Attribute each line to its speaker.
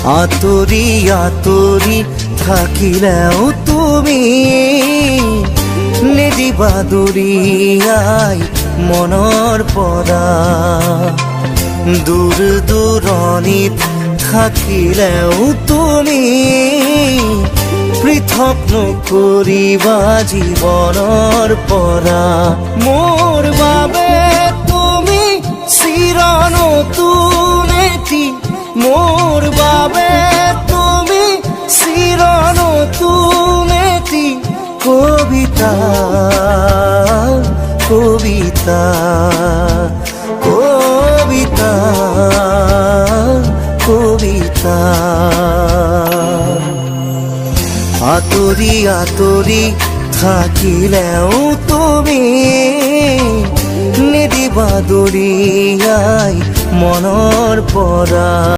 Speaker 1: আতৰি আতৰি থাকিলেও তুমি নিদিবা দূৰিয়াই মনৰ পৰা। দূৰ দূৰণিত থাকিলেও তুমি পৃথক নকৰিবা জীৱনৰ পৰা। মোৰ বাবে তুমি চিৰ নতুন এটি, মোৰ বাবে তুমি চিৰ নতুন এটি কবিতা কবিতা কবিতা কবিতা। আতৰি আতৰি থাকিলেও তুমি নিদিবা দূৰিয়াই মনৰ পৰা।